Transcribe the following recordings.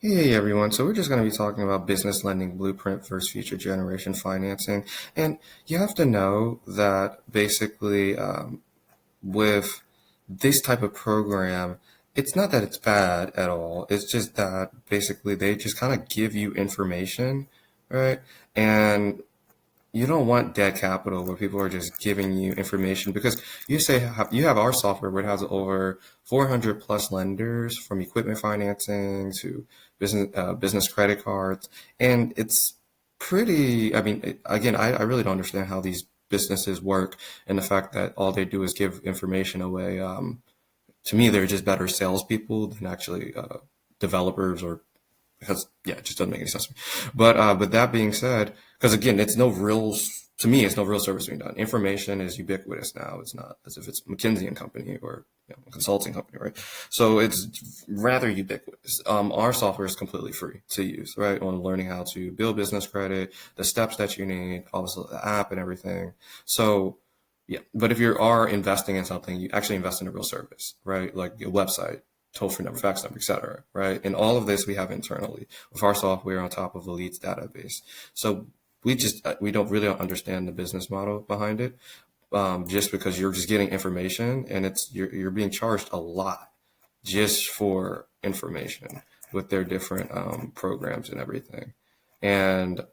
Hey everyone, so we're just going to be talking about business lending blueprint versus future generation financing. And you have to know that basically with this type of program, it's not that it's bad at all. It's just that basically they just kind of give you information, right? And you don't want dead capital where people are just giving you information because you have our software where it has over 400 plus lenders from equipment financing to business credit cards, and it's pretty. I mean, again, I really don't understand how these businesses work, and the fact that all they do is give information away. To me, they're just better salespeople than actually developers or because yeah, it just doesn't make any sense to me. But that being said, because again, it's no real to me, it's no real service being done. Information is ubiquitous now. It's not as if it's McKinsey and Company or a consulting company, right? So it's rather ubiquitous. Our software is completely free to use, right? On learning how to build business credit, the steps that you need, obviously the app and everything. So yeah, but if you are investing in something, you actually invest in a real service, right? Like a website, toll-free number, fax number, et cetera, right? And all of this we have internally with our software on top of the Leads database. So we don't really understand the business model behind it, just because you're just getting information and you're being charged a lot just for information with their different programs and everything. And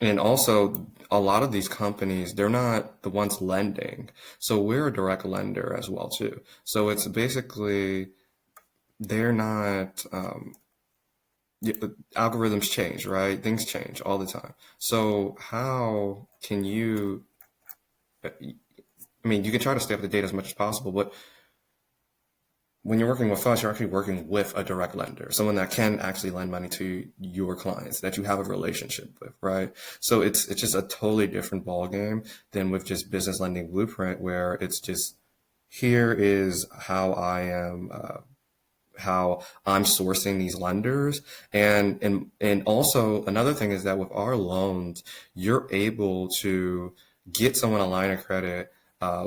and also, a lot of these companies, they're not the ones lending. So we're a direct lender as well too. So it's basically they're not algorithms change, right? Things change all the time. So how can you? I mean, you can try to stay up to date as much as possible, but when you're working with us, you're actually working with a direct lender, someone that can actually lend money to your clients that you have a relationship with, right? So it's just a totally different ball game than with just business lending blueprint, where it's just here is how I'm sourcing these lenders, and also another thing is that with our loans, you're able to get someone a line of credit,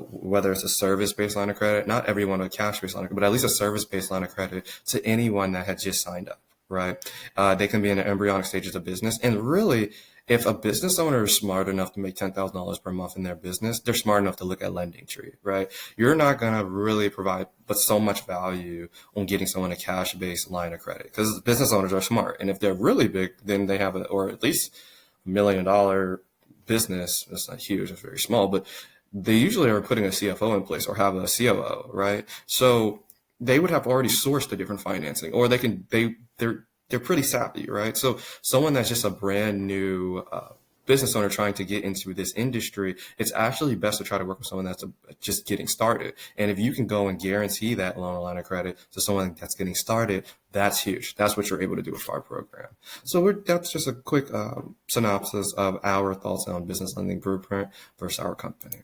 whether it's a service-based line of credit, not everyone a cash-based line of credit, but at least a service-based line of credit to anyone that had just signed up, right? They can be in the embryonic stages of business. And really, if a business owner is smart enough to make $10,000 per month in their business, they're smart enough to look at Lending Tree, right? You're not going to really provide but so much value on getting someone a cash-based line of credit because business owners are smart. And if they're really big, then they have or at least $1 million business. That's not huge, it's very small, but they usually are putting a CFO in place or have a COO, right? So they would have already sourced the different financing, or they're pretty savvy, right? So someone that's just a brand new business owner trying to get into this industry, it's actually best to try to work with someone that's just getting started. And if you can go and guarantee that loan line of credit to someone that's getting started, that's huge. That's what you're able to do with our program. So that's just a quick synopsis of our thoughts on business lending blueprint versus our company.